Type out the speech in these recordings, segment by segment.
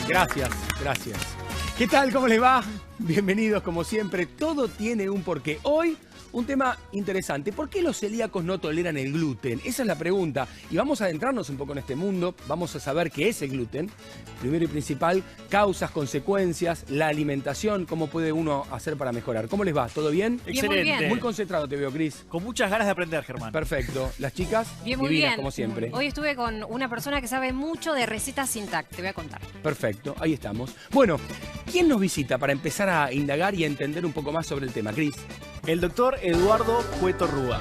Gracias, gracias. ¿Qué tal? ¿Cómo les va? Bienvenidos como siempre. Todo tiene un porqué. Hoy un tema interesante. ¿Por qué los celíacos no toleran el gluten? Esa es la pregunta. Y vamos a adentrarnos un poco en este mundo. Vamos a saber qué es el gluten. Primero y principal, causas, consecuencias, la alimentación, cómo puede uno hacer para mejorar. ¿Cómo les va? ¿Todo bien? Excelente. Bien, muy bien. Muy concentrado te veo, Cris. Con muchas ganas de aprender, Germán. Perfecto. Las chicas, Bien, muy divinas bien. como siempre. Hoy estuve con una persona que sabe mucho de recetas sin tac, te voy a contar. Perfecto, ahí estamos. Bueno, ¿quién nos visita para empezar a indagar y a entender un poco más sobre el tema? Cris. El doctor Eduardo Cueto Rúa.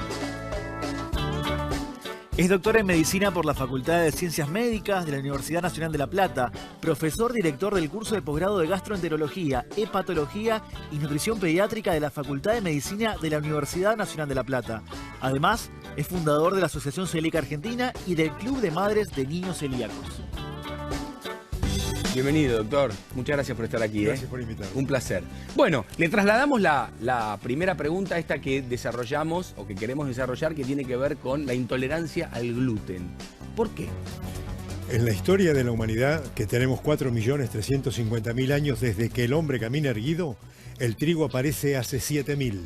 Es doctor en Medicina por la Facultad de Ciencias Médicas de la Universidad Nacional de La Plata, profesor director del curso de posgrado de Gastroenterología, Hepatología y Nutrición Pediátrica de la Facultad de Medicina de la Universidad Nacional de La Plata. Además, es fundador de la Asociación Celíaca Argentina y del Club de Madres de Niños Celíacos. Bienvenido, doctor. Muchas gracias por estar aquí. Gracias por invitarme. Un placer. Bueno, le trasladamos la primera pregunta esta que desarrollamos o que queremos desarrollar, que tiene que ver con la intolerancia al gluten. ¿Por qué? En la historia de la humanidad, que tenemos 4.350.000 años desde que el hombre camina erguido, el trigo aparece hace 7.000.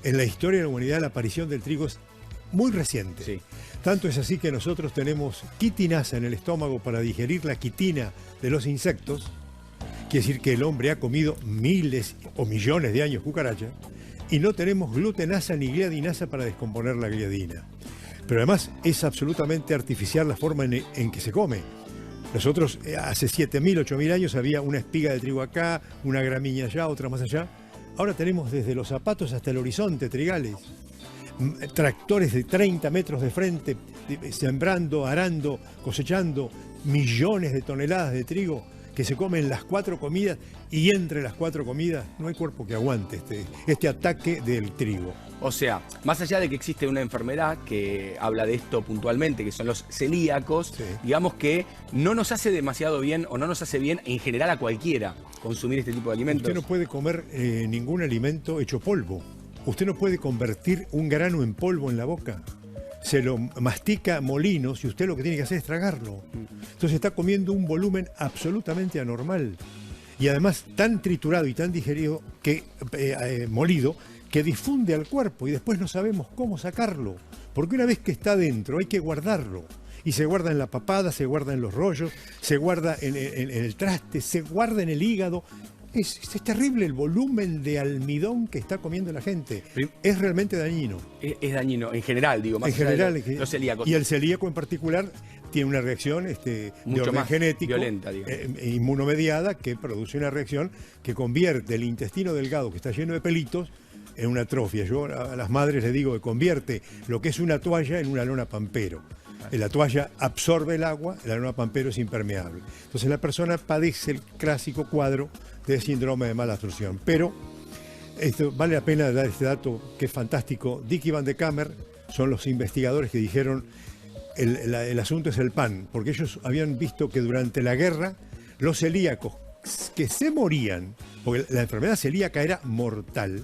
En la historia de la humanidad, la aparición del trigo es muy reciente. Sí. Tanto es así que nosotros tenemos quitinasa en el estómago para digerir la quitina de los insectos. Quiere decir que el hombre ha comido miles o millones de años cucaracha y no tenemos glutenasa ni gliadinasa para descomponer la gliadina. Pero además es absolutamente artificial la forma en que se come. Nosotros hace 7.000, 8.000 años había una espiga de trigo acá, una gramilla allá, otra más allá. Ahora tenemos desde los zapatos hasta el horizonte trigales. Tractores de 30 metros de frente, sembrando, arando, cosechando millones de toneladas de trigo que se comen las 4 comidas, y entre las 4 comidas no hay cuerpo que aguante este ataque del trigo. O sea, más allá de que existe una enfermedad que habla de esto puntualmente, que son los celíacos, Sí. digamos que no nos hace demasiado bien o no nos hace bien en general a cualquiera consumir este tipo de alimentos. Usted no puede comer ningún alimento hecho polvo. Usted no puede convertir un grano en polvo en la boca. Se lo mastica molinos y usted lo que tiene que hacer es tragarlo. Entonces está comiendo un volumen absolutamente anormal. Y además tan triturado y tan digerido, molido, que difunde al cuerpo y después no sabemos cómo sacarlo. Porque una vez que está dentro hay que guardarlo. Y se guarda en la papada, se guarda en los rollos, se guarda en el traste, se guarda en el hígado. Es terrible el volumen de almidón que está comiendo la gente. Es realmente dañino. Es dañino, en general, digo, más En allá general, de los celíacos. y el celíaco en particular tiene una reacción de Mucho orden más genético, violenta, digamos. inmunomediada, que produce una reacción que convierte el intestino delgado, que está lleno de pelitos, en una atrofia. Yo a las madres les digo que convierte lo que es una toalla en una lona pampero. La toalla absorbe el agua, la lona pampero es impermeable. Entonces la persona padece el clásico cuadro de síndrome de mala absorción. Pero esto, vale la pena dar este dato que es fantástico. Dick y Van de Kamer son los investigadores que dijeron el asunto es el pan, porque ellos habían visto que durante la guerra los celíacos que se morían, porque la enfermedad celíaca era mortal,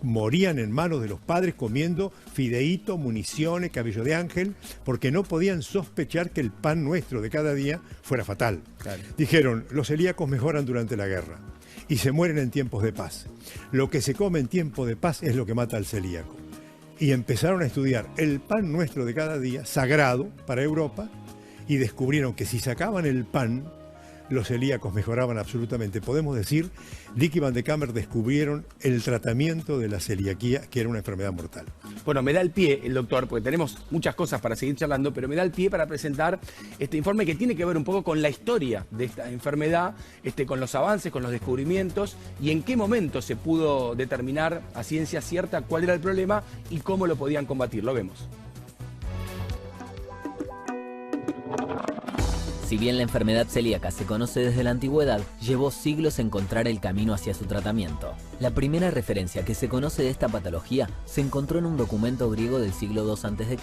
morían en manos de los padres comiendo fideíto, municiones, cabello de ángel, porque no podían sospechar que el pan nuestro de cada día fuera fatal. Claro. Dijeron, los celíacos mejoran durante la guerra y se mueren en tiempos de paz. Lo que se come en tiempo de paz es lo que mata al celíaco. Y empezaron a estudiar el pan nuestro de cada día, sagrado para Europa, y descubrieron que si sacaban el pan, los celíacos mejoraban absolutamente. Podemos decir, Dick y Van de Kamer descubrieron el tratamiento de la celiaquía, que era una enfermedad mortal. Bueno, me da el pie el doctor, porque tenemos muchas cosas para seguir charlando, pero me da el pie para presentar este informe que tiene que ver un poco con la historia de esta enfermedad, con los avances, con los descubrimientos y en qué momento se pudo determinar a ciencia cierta cuál era el problema y cómo lo podían combatir. Lo vemos. Si bien la enfermedad celíaca se conoce desde la antigüedad, llevó siglos encontrar el camino hacia su tratamiento. La primera referencia que se conoce de esta patología se encontró en un documento griego del siglo II a.C.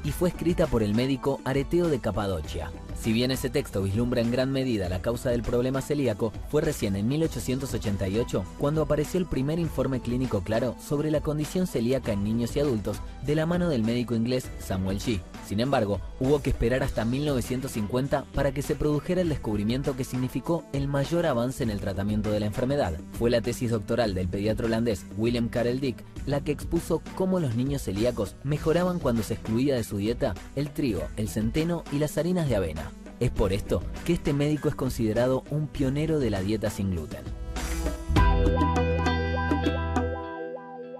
y fue escrita por el médico Areteo de Capadocia. Si bien ese texto vislumbra en gran medida la causa del problema celíaco, fue recién en 1888 cuando apareció el primer informe clínico claro sobre la condición celíaca en niños y adultos de la mano del médico inglés Samuel Gee. Sin embargo, hubo que esperar hasta 1950 para que se produjera el descubrimiento que significó el mayor avance en el tratamiento de la enfermedad. Fue la tesis doctoral del pediatra holandés Willem Karel Dick la que expuso cómo los niños celíacos mejoraban cuando se excluía de su dieta el trigo, el centeno y las harinas de avena. Es por esto que este médico es considerado un pionero de la dieta sin gluten.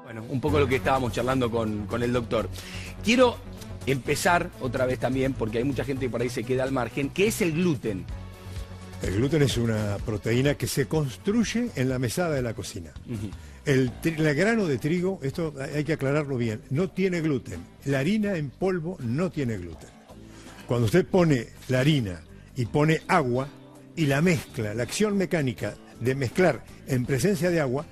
Bueno, un poco lo que estábamos charlando con el doctor. Quiero empezar otra vez también, porque hay mucha gente que por ahí se queda al margen, ¿qué es el gluten? El gluten es una proteína que se construye en la mesada de la cocina. El grano de trigo, esto hay que aclararlo bien, no tiene gluten. La harina en polvo no tiene gluten. Cuando usted pone la harina y pone agua y la mezcla, la acción mecánica de mezclar en presencia de agua,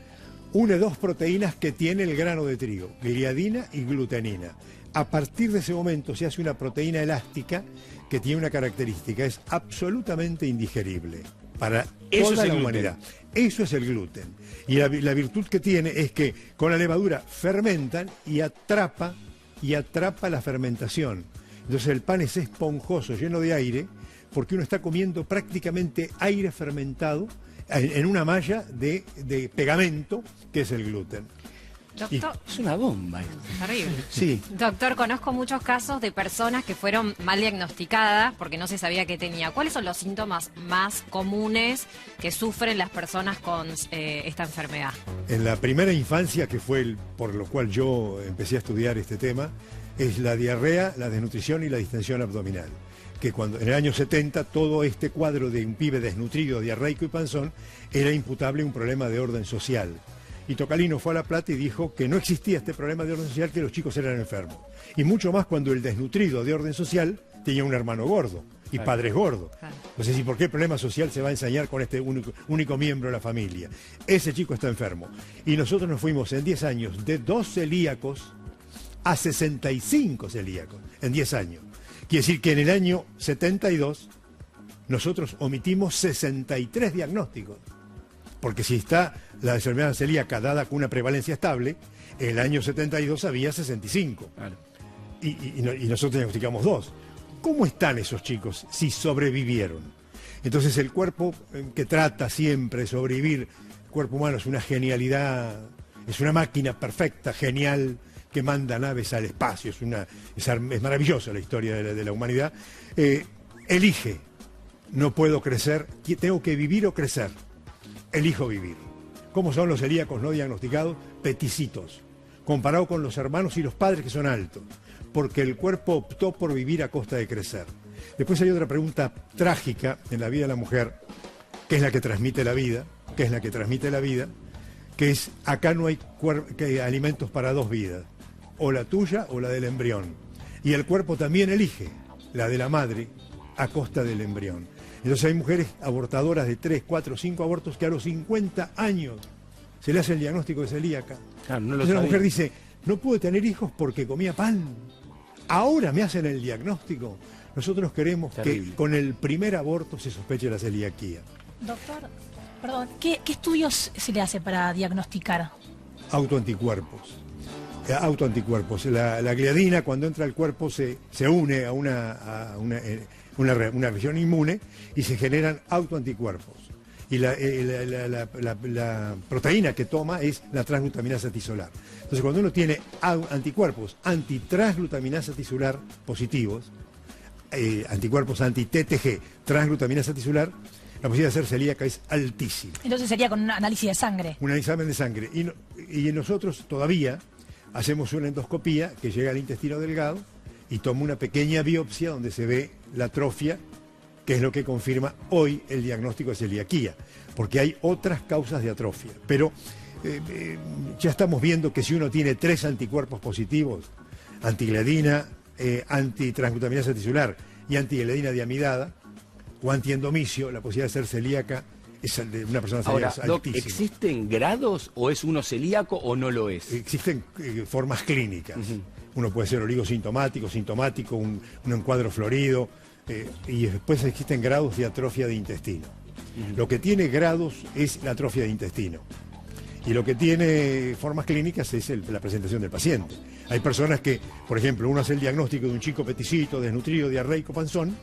une dos proteínas que tiene el grano de trigo, gliadina y glutenina. A partir de ese momento se hace una proteína elástica que tiene una característica, es absolutamente indigerible para toda la humanidad. Eso es el gluten. Y la virtud que tiene es que con la levadura fermentan y atrapa la fermentación. Entonces el pan es esponjoso, lleno de aire, porque uno está comiendo prácticamente aire fermentado en una malla de pegamento que es el gluten. Doctor, Es una bomba. terrible. Sí. Doctor, conozco muchos casos de personas que fueron mal diagnosticadas porque no se sabía que tenía. ¿Cuáles son los síntomas más comunes que sufren las personas con esta enfermedad? En la primera infancia, que fue por lo cual yo empecé a estudiar este tema, es la diarrea, la desnutrición y la distensión abdominal. Que cuando en el año 70 todo este cuadro de un pibe desnutrido, diarreico y panzón era imputable a un problema de orden social. Y Tocalino fue a La Plata y dijo que no existía este problema de orden social, que los chicos eran enfermos. Y mucho más cuando el desnutrido de orden social tenía un hermano gordo y padres gordos. Entonces, ¿y por qué el problema social se va a ensañar con este único miembro de la familia? Ese chico está enfermo. Y nosotros nos fuimos en 10 años de 2 celíacos a 65 celíacos, en 10 años. Quiere decir que en el año 72 nosotros omitimos 63 diagnósticos. Porque si está la enfermedad celíaca dada con una prevalencia estable, en el año 72 había 65. Claro. Y nosotros diagnosticamos 2. ¿Cómo están esos chicos si sobrevivieron? Entonces el cuerpo que trata siempre de sobrevivir, el cuerpo humano es una genialidad, es una máquina perfecta, genial, que manda naves al espacio, es maravillosa la historia de la humanidad. Elige, no puedo crecer, tengo que vivir o crecer. Elijo vivir. ¿Cómo son los celíacos no diagnosticados? Peticitos, comparado con los hermanos y los padres que son altos, porque el cuerpo optó por vivir a costa de crecer. Después hay otra pregunta trágica en la vida de la mujer, que es la que transmite la vida, que es, acá no hay alimentos para 2 vidas, o la tuya o la del embrión. Y el cuerpo también elige la de la madre a costa del embrión. Entonces hay mujeres abortadoras de 3, 4, 5 abortos que a los 50 años se le hace el diagnóstico de celíaca. Claro, no lo Entonces la sabía. mujer dice, no pude tener hijos porque comía pan. Ahora me hacen el diagnóstico. Nosotros queremos Terrible. que con el primer aborto se sospeche la celiaquía. Doctor, perdón, ¿qué estudios se le hace para diagnosticar? Autoanticuerpos. Autoanticuerpos. La gliadina cuando entra al cuerpo se une a una reacción inmune y se generan autoanticuerpos. Y la proteína que toma es la transglutaminasa tisular. Entonces cuando uno tiene anticuerpos antitransglutaminasa tisular positivos, anticuerpos anti-TTG, transglutaminasa tisular, la posibilidad de ser celíaca es altísima. Entonces sería con un análisis de sangre. Un examen de sangre. Y nosotros todavía hacemos una endoscopía que llega al intestino delgado y toma una pequeña biopsia donde se ve la atrofia, que es lo que confirma hoy el diagnóstico de celiaquía, porque hay otras causas de atrofia. Pero ya estamos viendo que si uno tiene 3 anticuerpos positivos, antigliadina, antitransglutaminasa tisular y antigliadina diamidada, o antiendomicio, la posibilidad de ser celíaca es de una persona celíaca Ahora, Doc, altísima. ¿existen grados o es uno celíaco o no lo es? Existen formas clínicas. Uno puede ser oligosintomático, sintomático, un encuadro florido, y después existen grados de atrofia de intestino. Lo que tiene grados es la atrofia de intestino. Y lo que tiene formas clínicas es la presentación del paciente. Hay personas que, por ejemplo, uno hace el diagnóstico de un chico peticito, desnutrido, diarreico, panzón,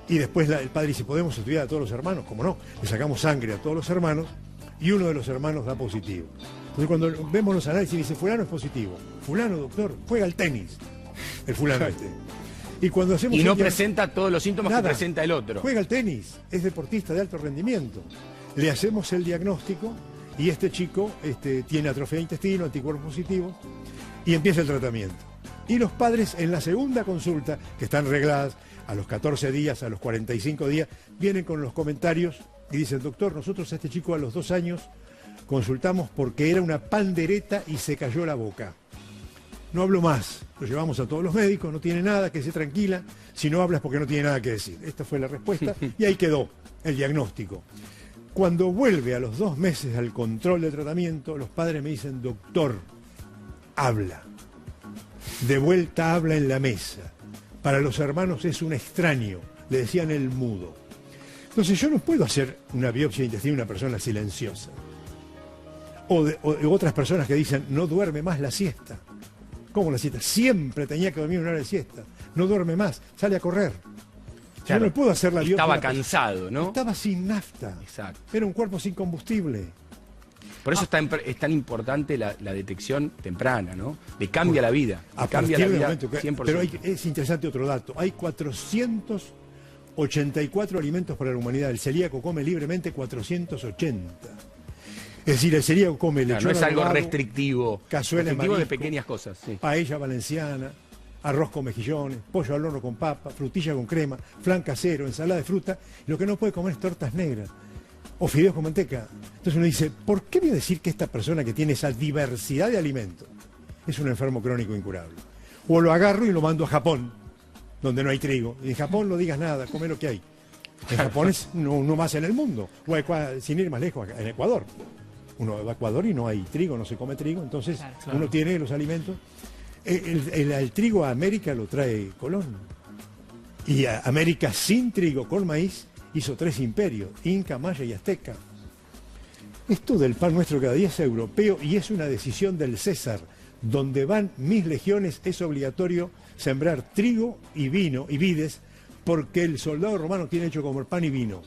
y después el padre dice, ¿podemos estudiar a todos los hermanos? ¿Cómo no? Le sacamos sangre a todos los hermanos y uno de los hermanos da positivo. Entonces cuando vemos los análisis dice, fulano es positivo. Fulano, doctor, juega al tenis. El fulano este. Y cuando hacemos y no presenta todos los síntomas que presenta el otro. Juega al tenis, es deportista de alto rendimiento. Le hacemos el diagnóstico y este chico tiene atrofia de intestino, anticuerpos positivos, y empieza el tratamiento. Y los padres en la segunda consulta, que están regladas a los 14 días, a los 45 días, vienen con los comentarios y dicen, doctor, nosotros a este chico a los 2 años consultamos porque era una pandereta y se cayó la boca. No hablo más, lo llevamos a todos los médicos, no tiene nada, que se tranquila, si no hablas porque no tiene nada que decir. Esta fue la respuesta y ahí quedó el diagnóstico. Cuando vuelve a los 2 meses al control de tratamiento, los padres me dicen, doctor, habla. De vuelta habla en la mesa. Para los hermanos es un extraño, le decían el mudo. Entonces yo no puedo hacer una biopsia de intestino de una persona silenciosa. O de otras personas que dicen, no duerme más la siesta. ¿Cómo la siesta? Siempre tenía que dormir una hora de siesta. No duerme más, sale a correr. Claro, yo no puedo hacer la biopsia. Estaba cansado, ¿no? Estaba sin nafta. Exacto. Era un cuerpo sin combustible. Por eso es tan importante la detección temprana, ¿no? Le cambia la vida. A cambia partir la vida del momento 100%. Pero es interesante otro dato. Hay 484 alimentos para la humanidad. El celíaco come libremente 480. Es decir, el celíaco come lechón, no es algo arrugado, restrictivo. Cazuela restrictivo de de marisco, pequeñas cosas. Sí. Paella valenciana, arroz con mejillones, pollo al horno con papa, frutilla con crema, flan casero, ensalada de fruta. Lo que no puede comer es tortas negras o fideos con manteca. Entonces uno dice, ¿por qué voy a decir que esta persona que tiene esa diversidad de alimentos es un enfermo crónico incurable? O lo agarro y lo mando a Japón, donde no hay trigo. Y en Japón no digas nada, come lo que hay. En Japón es no más en el mundo. O sin ir más lejos, en Ecuador. Uno va a Ecuador y no hay trigo, no se come trigo, entonces uno tiene los alimentos. El trigo a América lo trae Colón. Y a América sin trigo, con maíz, hizo 3 imperios, Inca, Maya y Azteca. Esto del pan nuestro cada día es europeo y es una decisión del César. Donde van mis legiones es obligatorio sembrar trigo y vino y vides, porque el soldado romano tiene hecho comer pan y vino.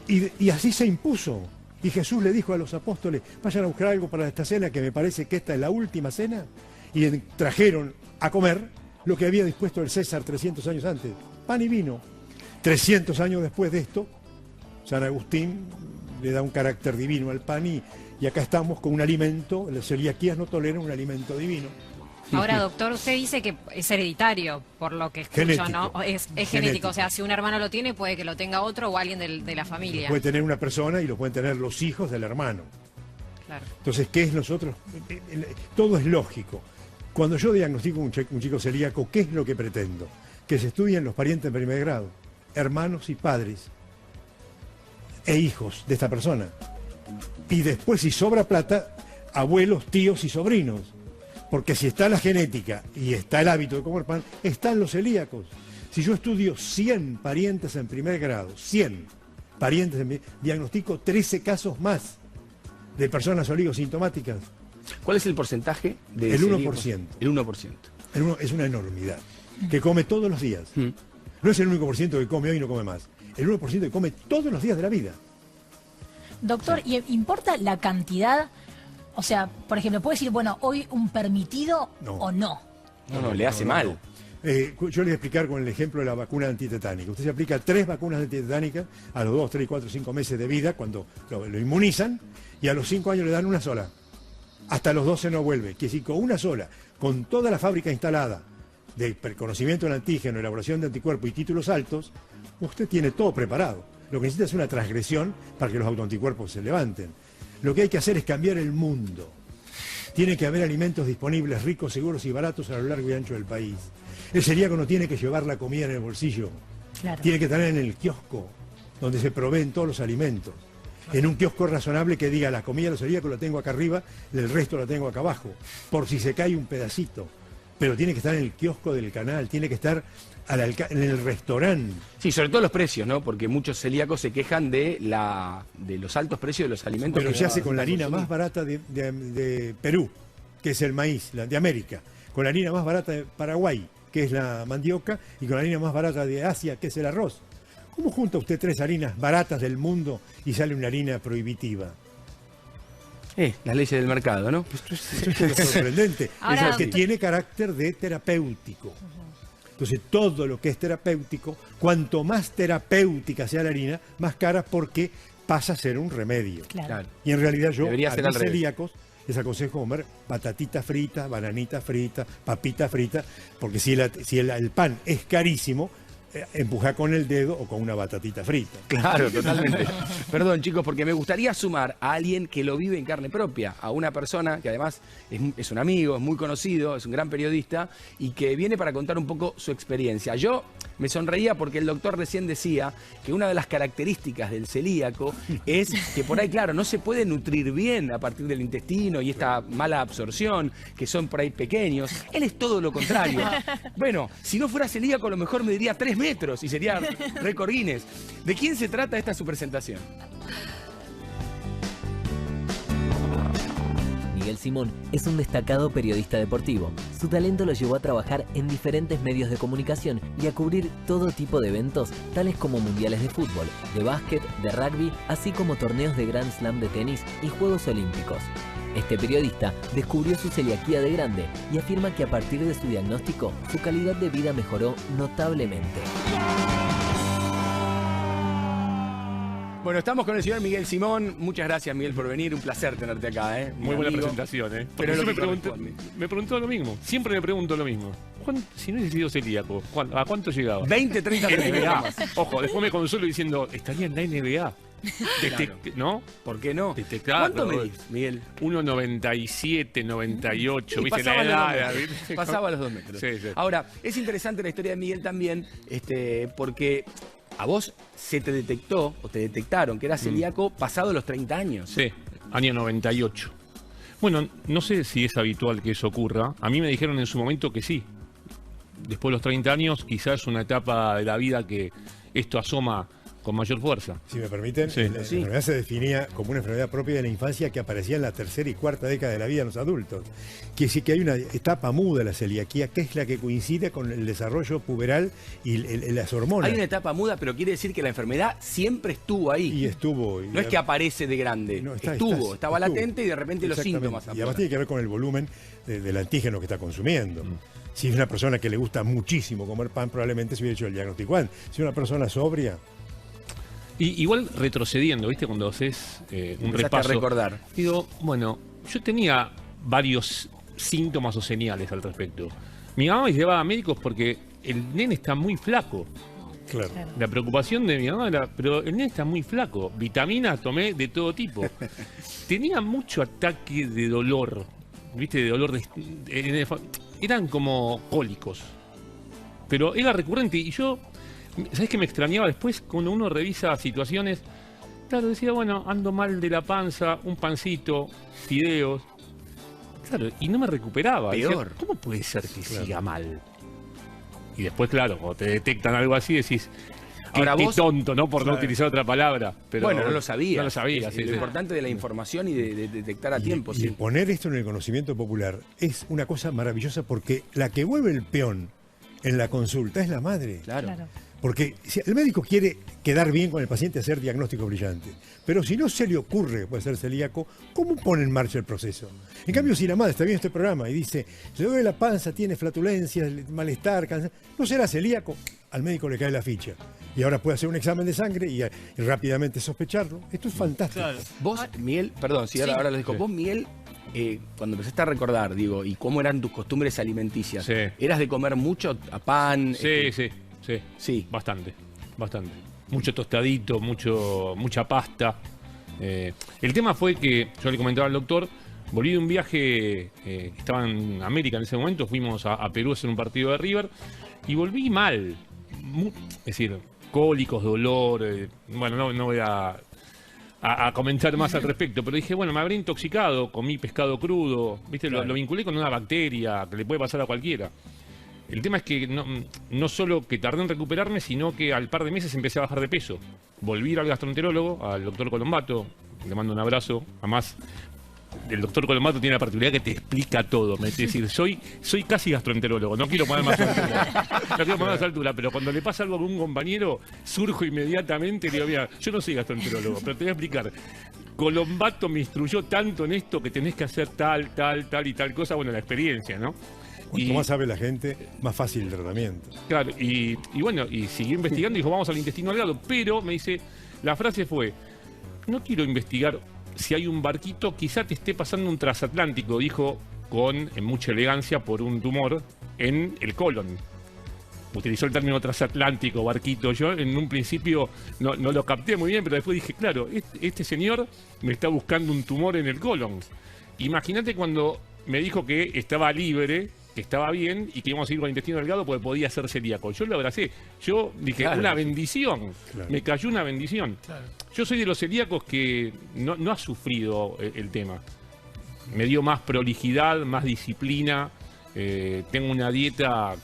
Y así se impuso. Y Jesús le dijo a los apóstoles, vayan a buscar algo para esta cena, que me parece que esta es la última cena. Y trajeron a comer lo que había dispuesto el César 300 años antes, pan y vino. 300 años después de esto, San Agustín le da un carácter divino al pan y acá estamos con un alimento, las celiaquías no toleran un alimento divino. Ahora, doctor, usted dice que es hereditario, por lo que escucho, genético, ¿no? Es genético, o sea, si un hermano lo tiene, puede que lo tenga otro o alguien de la familia. Lo puede tener una persona y lo pueden tener los hijos del hermano. Claro. Entonces, ¿qué es nosotros? Todo es lógico. Cuando yo diagnostico un chico celíaco, ¿qué es lo que pretendo? Que se estudien los parientes en primer grado, hermanos y padres e hijos de esta persona. Y después, si sobra plata, abuelos, tíos y sobrinos. Porque si está la genética y está el hábito de comer pan, están los celíacos. Si yo estudio 100 parientes en primer grado, 100 parientes, diagnostico 13 casos más de personas oligosintomáticas. ¿Cuál es el porcentaje de El celíacos? 1%. El 1%. Es una enormidad. Que come todos los días. No es el único por ciento que come hoy y no come más. El 1% que come todos los días de la vida. Doctor, ¿y importa la cantidad? O sea, por ejemplo, ¿puede decir, bueno, hoy un permitido o no? No, le hace mal. Yo les voy a explicar con el ejemplo de la vacuna antitetánica. Usted se aplica 3 vacunas antitetánicas a los 2, 3, 4, 5 meses de vida, cuando lo inmunizan, y a los 5 años le dan una sola. Hasta los 12 no vuelve. Que si con una sola, con toda la fábrica instalada de conocimiento del antígeno, elaboración de anticuerpos y títulos altos, usted tiene todo preparado. Lo que necesita es una transgresión para que los autoanticuerpos se levanten. Lo que hay que hacer es cambiar el mundo. Tiene que haber alimentos disponibles, ricos, seguros y baratos a lo largo y ancho del país. El celíaco no tiene que llevar la comida en el bolsillo. Claro. Tiene que tener en el kiosco, donde se proveen todos los alimentos. En un kiosco razonable que diga, la comida de los celíacos la tengo acá arriba, el resto la tengo acá abajo, por si se cae un pedacito. Pero tiene que estar en el kiosco del canal, tiene que estar en el restaurante. Sí, sobre todo los precios, ¿no? Porque muchos celíacos se quejan de los altos precios de los alimentos. Pero que se hace van con la a harina consumir. más barata de Perú, que es el maíz, de América, con la harina más barata de Paraguay, que es la mandioca, y con la harina más barata de Asia, que es el arroz. ¿Cómo junta usted 3 harinas baratas del mundo y sale una harina prohibitiva? Las leyes del mercado, ¿no? Esto es lo sorprendente. Ahora- Es que tiene carácter de terapéutico. Entonces, todo lo que es terapéutico, cuanto más terapéutica sea la harina, más cara porque pasa a ser un remedio. Claro. Claro. Y en realidad yo, Debería a ser mis al revés. celíacos, les aconsejo comer batatita frita, bananita frita, papita frita, porque si el pan es carísimo, empuja con el dedo o con una batatita frita. Claro, totalmente. Perdón, chicos, porque me gustaría sumar a alguien que lo vive en carne propia, a una persona que además es un amigo, es muy conocido, es un gran periodista y que viene para contar un poco su experiencia. Yo me sonreía porque el doctor recién decía que una de las características del celíaco es que por ahí, claro, no se puede nutrir bien a partir del intestino y esta mala absorción, que son por ahí pequeños. Él es todo lo contrario. Bueno, si no fuera celíaco, a lo mejor me diría 3 metros y sería récord Guinness. ¿De quién se trata esta su presentación? Miguel Simón es un destacado periodista deportivo. Su talento lo llevó a trabajar en diferentes medios de comunicación y a cubrir todo tipo de eventos, tales como mundiales de fútbol, de básquet, de rugby, así como torneos de Grand Slam de tenis y Juegos Olímpicos. Este periodista descubrió su celiaquía de grande y afirma que a partir de su diagnóstico, su calidad de vida mejoró notablemente. Bueno, estamos con el señor Miguel Simón. Muchas gracias, Miguel, por venir. Un placer tenerte acá, ¿eh? Muy buena Amigo. presentación, ¿eh? Pero Porque es lo yo que corresponde. me preguntó lo mismo. Siempre me pregunto lo mismo. Si no hubiese sido celíaco, ¿a cuánto llegaba? 20, 30 En minutos NBA. más. Ojo, después me consuelo diciendo, estaría en la NBA. Claro. ¿No? ¿Por qué no? Claro, ¿Cuánto medís, Miguel? 1,97, 98, Y ¿viste? pasaba La los 2 edad, metros. ¿viste? Pasaba los 2 metros. Sí, sí. Ahora, es interesante la historia de Miguel también, porque a vos se te detectó, o te detectaron que eras celíaco pasado los 30 años. Sí, año 98. Bueno, no sé si es habitual que eso ocurra. A mí me dijeron en su momento que sí. Después de los 30 años, quizás es una etapa de la vida que esto asoma con mayor fuerza. Si me permiten, Sí. la enfermedad se definía como una enfermedad propia de la infancia que aparecía en la tercera y cuarta década de la vida en los adultos. Quiere decir que hay una etapa muda de la celiaquía, que es la que coincide con el desarrollo puberal y las hormonas. Hay una etapa muda, pero quiere decir que la enfermedad siempre estuvo ahí. Y estuvo. No es que aparece de grande. No, estaba estuvo. latente y de repente los Exactamente. síntomas Y además afloran. tiene que ver con el volumen del antígeno que está consumiendo. Si es una persona que le gusta muchísimo comer pan, probablemente se hubiera hecho el diagnóstico antes. Si es una persona sobria, Y igual retrocediendo, ¿viste? Cuando haces un Empezaste repaso. a recordar. Digo, bueno, yo tenía varios síntomas o señales al respecto. Mi mamá me llevaba a médicos porque el nene está muy flaco. claro. La preocupación de mi mamá era, pero el nene está muy flaco. Vitaminas tomé de todo tipo. Tenía mucho ataque de dolor, ¿viste? De dolor eran como cólicos. Pero era recurrente y yo, ¿sabes qué me extrañaba después? Cuando uno revisa situaciones, claro, decía, bueno, ando mal de la panza, un pancito, fideos. Claro, y no me recuperaba. Decía, Peor. ¿cómo puede ser que siga mal? Y después, claro, cuando te detectan algo así, decís, Ahora qué vos- tonto, ¿no? Por no Claro. utilizar otra palabra. Pero Bueno, no lo sabía. No lo sabía, Es sí, lo sí. importante de la información y de detectar a tiempo. Y Sí. poner esto en el conocimiento popular es una cosa maravillosa porque la que vuelve el peón en la consulta es la madre. Claro. Claro. Porque si el médico quiere quedar bien con el paciente, hacer diagnóstico brillante. Pero si no se le ocurre que puede ser celíaco, ¿cómo pone en marcha el proceso? En cambio, si la madre está viendo este programa y dice, se duele la panza, tiene flatulencias, malestar, cansancio, no será celíaco, al médico le cae la ficha. Y ahora puede hacer un examen de sangre y rápidamente sospecharlo. Esto es fantástico. Vos, Miguel, perdón, sí, ahora lo dijo. Sí. Vos, Miguel, cuando empezaste a recordar, digo, y cómo eran tus costumbres alimenticias, Sí. ¿eras de comer mucho a pan? Sí, sí. Sí. Bastante. Mucho tostadito, mucha pasta. El tema fue que, yo le comentaba al doctor, volví de un viaje, estaba en América en ese momento, fuimos a Perú a hacer un partido de River, y volví mal. Es decir, cólicos, dolor, bueno, no voy a comentar más al respecto, pero dije, bueno, me habré intoxicado, comí pescado crudo, ¿viste? Claro. Lo vinculé con una bacteria que le puede pasar a cualquiera. El tema es que no solo que tardé en recuperarme, sino que al par de meses empecé a bajar de peso. Volví al gastroenterólogo, al doctor Colombato, le mando un abrazo. Además, el doctor Colombato tiene la particularidad que te explica todo. Es decir, soy casi gastroenterólogo, no quiero poner más altura. No quiero poner más altura, pero cuando le pasa algo con un compañero, surjo inmediatamente y le digo, mira, yo no soy gastroenterólogo, pero te voy a explicar. Colombato me instruyó tanto en esto que tenés que hacer tal y tal cosa. Bueno, la experiencia, ¿no? Cuanto más sabe la gente, más fácil el tratamiento. Claro, y bueno, y siguió investigando y dijo, vamos al intestino delgado. Pero me dice, la frase fue, no quiero investigar si hay un barquito, quizá te esté pasando un transatlántico, dijo en mucha elegancia, por un tumor en el colon. Utilizó el término transatlántico, barquito. Yo en un principio no lo capté muy bien, pero después dije, claro, este señor me está buscando un tumor en el colon. Imagínate cuando me dijo que estaba libre, que estaba bien y que íbamos a ir con el intestino delgado porque podía ser celíaco. Yo lo abracé. Yo dije, claro, una bendición. Claro. Me cayó una bendición. Claro. Yo soy de los celíacos que no ha sufrido el tema. Me dio más prolijidad, más disciplina. Tengo una dieta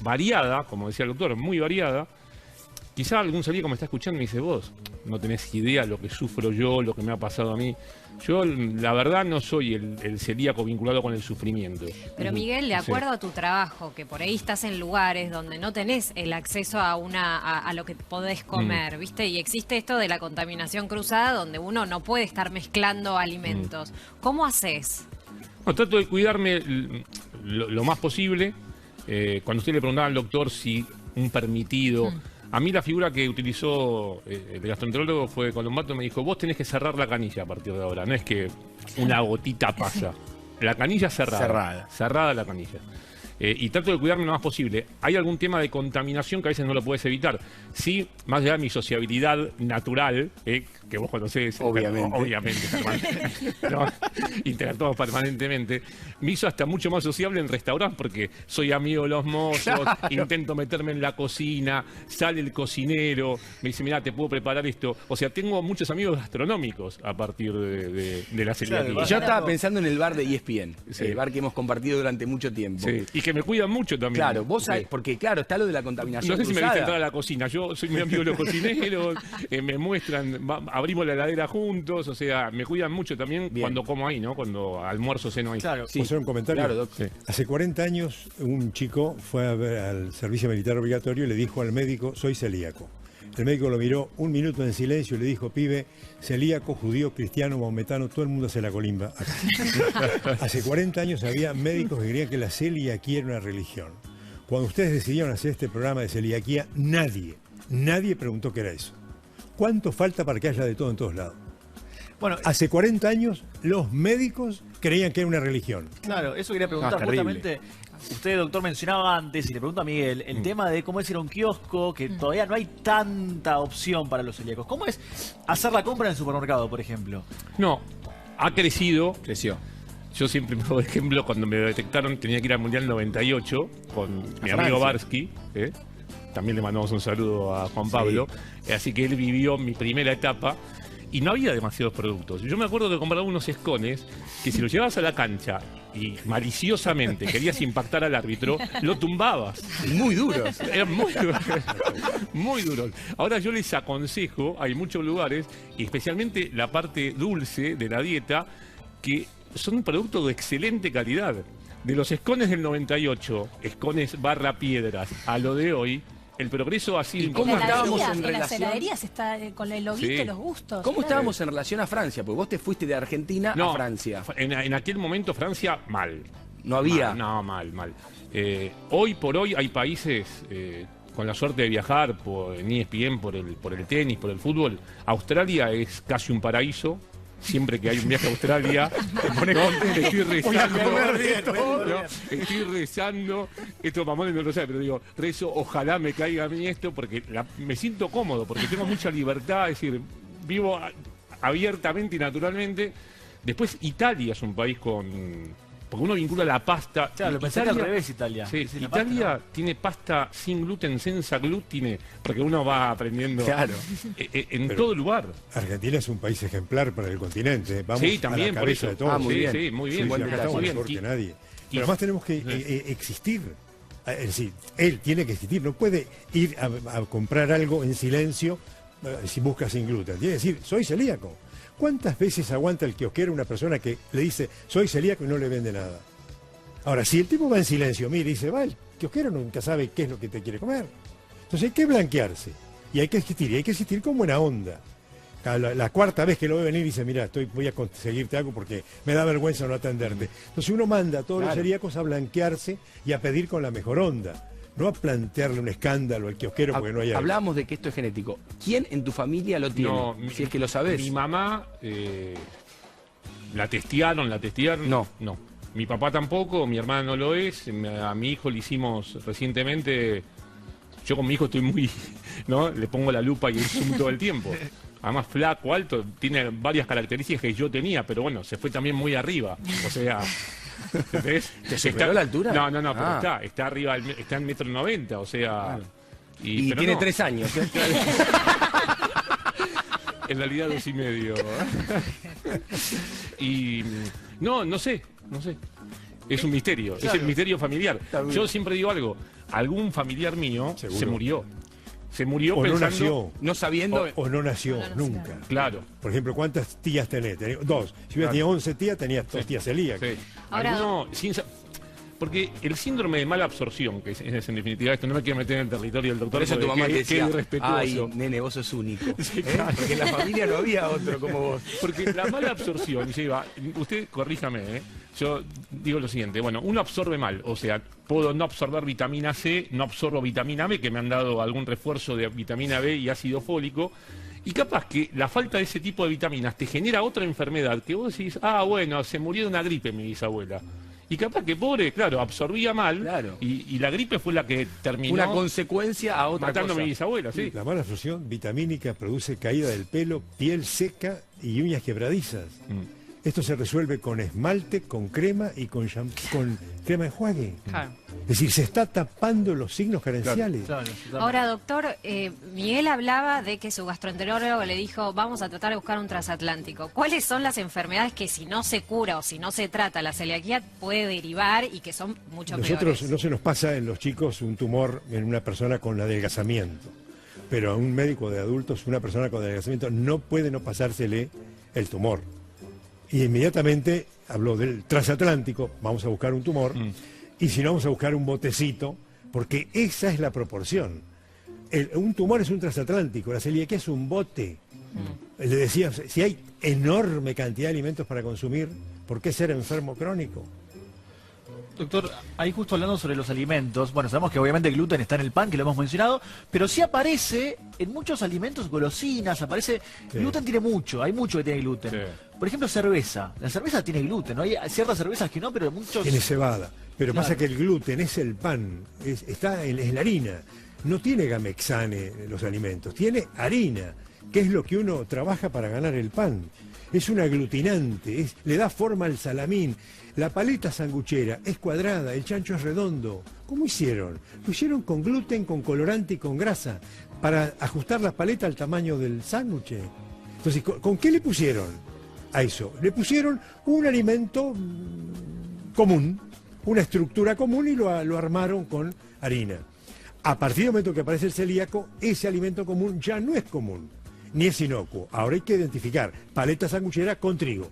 variada, como decía el doctor, muy variada. Quizá algún celíaco me está escuchando y me dice, vos no tenés idea lo que sufro yo, lo que me ha pasado a mí. Yo, la verdad, no soy el celíaco vinculado con el sufrimiento. Pero Miguel, de acuerdo a tu trabajo, que por ahí estás en lugares donde no tenés el acceso a lo que podés comer, ¿viste? Y existe esto de la contaminación cruzada, donde uno no puede estar mezclando alimentos. ¿Cómo haces? No, trato de cuidarme lo más posible. Cuando usted le preguntaba al doctor si un permitido... A mí la figura que utilizó el gastroenterólogo fue Colombato, me dijo, vos tenés que cerrar la canilla a partir de ahora, no es que una gotita pasa. La canilla cerrada. Cerrada la canilla. Y trato de cuidarme lo más posible. Hay algún tema de contaminación que a veces no lo puedes evitar. Sí, más allá de mi sociabilidad natural, que vos conocés. Obviamente, no, interactuamos permanentemente. Me hizo hasta mucho más sociable en restaurantes porque soy amigo de los mozos, claro. Intento meterme en la cocina, sale el cocinero, me dice, mirá, te puedo preparar esto. O sea, tengo muchos amigos gastronómicos a partir de la celiaquía. Claro, yo estaba pensando en el bar de ESPN, sí. El bar que hemos compartido durante mucho tiempo. Sí. Y que me cuidan mucho también. Claro, vos sabés, porque claro, está lo de la contaminación. No sé si cruzada. me viste entrar a la cocina. Yo soy muy amigo de los cocineros, me muestran, abrimos la heladera juntos, o sea, me cuidan mucho también. Bien. Cuando como ahí, ¿no? Cuando almuerzo, ceno ahí. Claro, sí. ¿Puedo hacer un comentario? Claro, sí. Hace 40 años un chico fue a ver al servicio militar obligatorio y le dijo al médico, soy celíaco. El médico lo miró un minuto en silencio y le dijo, pibe, celíaco, judío, cristiano, maometano, todo el mundo hace la colimba. Hace 40 años había médicos que creían que la celiaquía era una religión. Cuando ustedes decidieron hacer este programa de celiaquía, nadie preguntó qué era eso. ¿Cuánto falta para que haya de todo en todos lados? Bueno, hace 40 años los médicos creían que era una religión. Claro, eso quería preguntar justamente. Usted, doctor, mencionaba antes, y le pregunto a Miguel, el tema de cómo es ir a un kiosco, que todavía no hay tanta opción para los celíacos. ¿Cómo es hacer la compra en el supermercado, por ejemplo? No, ha crecido. Creció. Yo siempre, por ejemplo, cuando me detectaron tenía que ir al Mundial 98 con mi amigo Barsky. También le mandamos un saludo a Juan Pablo. Así que él vivió mi primera etapa. Y no había demasiados productos. Yo me acuerdo que compraba unos escones que si los llevabas a la cancha y maliciosamente querías impactar al árbitro, lo tumbabas. Muy duros. Eran muy duros. Muy duros. Ahora yo les aconsejo, hay muchos lugares, y especialmente la parte dulce de la dieta, que son un producto de excelente calidad. De los escones del 98, escones barra piedras, a lo de hoy, el progreso ha sido... ¿Y cómo estábamos en relación? Las heladerías está con el loguito y los gustos. ¿Cómo estábamos en relación a Francia? Porque vos te fuiste de Argentina a Francia. En aquel momento Francia, mal. No había. Mal. Hoy por hoy hay países con la suerte de viajar en ESPN por el tenis, por el fútbol. Australia es casi un paraíso. Siempre que hay un viaje a Australia, estoy rezando, esto Mamones no lo sabe, pero digo, rezo, ojalá me caiga a mí esto, porque me siento cómodo, porque tengo mucha libertad, es decir, vivo abiertamente y naturalmente. Después Italia es un país porque uno vincula la pasta. Claro, lo pensé al revés, Italia. Sí, Italia tiene pasta sin gluten, senza glutine, porque uno va aprendiendo en todo lugar. Argentina es un país ejemplar para el continente. Vamos también, a la cabeza de todos. Muy bien. Sí, muy bien. Estamos mejor que nadie. Pero además tenemos que existir. Es decir, él tiene que existir, no puede ir a comprar algo en silencio si busca sin gluten. Tiene que decir, soy celíaco. ¿Cuántas veces aguanta el kiosquero una persona que le dice, soy celíaco y no le vende nada? Ahora, si el tipo va en silencio, mira y dice, va, el kiosquero nunca sabe qué es lo que te quiere comer. Entonces hay que blanquearse y hay que existir con buena onda. La cuarta vez que lo ve venir dice, mira, voy a conseguirte algo porque me da vergüenza no atenderte. Entonces uno manda a todos los celíacos a blanquearse y a pedir con la mejor onda. No a plantearle un escándalo al kiosquero porque no hay algo. Hablamos de que esto es genético. ¿Quién en tu familia lo tiene? No, si es que lo sabes. Mi mamá, la testearon. No. Mi papá tampoco, mi hermana no lo es. A mi hijo le hicimos recientemente. Yo con mi hijo estoy muy, ¿no? Le pongo la lupa y el zoom todo el tiempo. Además flaco, alto, tiene varias características que yo tenía, pero bueno, se fue también muy arriba. O sea, ¿ves? ¿Te superó la altura? No, pero está arriba, está en 1,90 m, o sea... Y tiene 3 años. En realidad 2,5. Y no sé. Es un misterio, claro. Es el misterio familiar. Yo siempre digo algo, algún familiar mío se murió. Se murió o pensando... no nació. No sabiendo... O no nació, nunca. Claro. Por ejemplo, ¿cuántas tías tenés? 2. Si hubiera tenido 11 tías, tenías 2 tías celíacas. Sí. Ahora... Porque el síndrome de mala absorción, que es en definitiva esto, no me quiero meter en el territorio del doctor. Por eso tu mamá te decía, ay, nene, vos sos único. Sí, claro. Porque en la familia no había otro como vos. Porque la mala absorción lleva, usted corríjame, yo digo lo siguiente, bueno, uno absorbe mal, o sea, puedo no absorber vitamina C, no absorbo vitamina B, que me han dado algún refuerzo de vitamina B y ácido fólico, y capaz que la falta de ese tipo de vitaminas te genera otra enfermedad, que vos decís, bueno, se murió de una gripe mi bisabuela. Y capaz que pobre, claro, absorbía mal, claro. Y la gripe fue la que terminó... Una consecuencia a otra matando cosa. A mi bisabuela, sí. La mala absorción vitamínica produce caída del pelo, piel seca y uñas quebradizas. Esto se resuelve con esmalte, con crema y con crema de enjuague. Claro. Es decir, se está tapando los signos carenciales. Claro. Ahora, doctor, Miguel hablaba de que su gastroenterólogo le dijo, vamos a tratar de buscar un transatlántico. ¿Cuáles son las enfermedades que si no se cura o si no se trata la celiaquía puede derivar y que son mucho Nosotros peores? no se nos pasa en los chicos un tumor en una persona con adelgazamiento. Pero a un médico de adultos, una persona con adelgazamiento, no puede no pasársele el tumor. Y inmediatamente habló del transatlántico, vamos a buscar un tumor, y si no vamos a buscar un botecito, porque esa es la proporción. Un tumor es un transatlántico, la celiaquía es un bote. Le decía, si hay enorme cantidad de alimentos para consumir, ¿por qué ser enfermo crónico? Doctor, ahí justo hablando sobre los alimentos, bueno, sabemos que obviamente el gluten está en el pan, que lo hemos mencionado, pero sí aparece en muchos alimentos, golosinas, aparece... Sí. Gluten tiene mucho, hay mucho que tiene gluten. Sí. Por ejemplo, cerveza. La cerveza tiene gluten, ¿no? Hay ciertas cervezas que no, pero muchos... Tiene cebada, pero claro. Pasa que el gluten es el pan, está en la harina. No tiene gamexane los alimentos, tiene harina, que es lo que uno trabaja para ganar el pan. Es un aglutinante, le da forma al salamín. La paleta sanguchera es cuadrada, el chancho es redondo. ¿Cómo hicieron? Lo hicieron con gluten, con colorante y con grasa, para ajustar la paleta al tamaño del sándwich. Entonces, ¿con qué le pusieron a eso? Le pusieron un alimento común, una estructura común y lo armaron con harina. A partir del momento que aparece el celíaco, ese alimento común ya no es común, ni es inocuo. Ahora hay que identificar paleta sanguchera con trigo.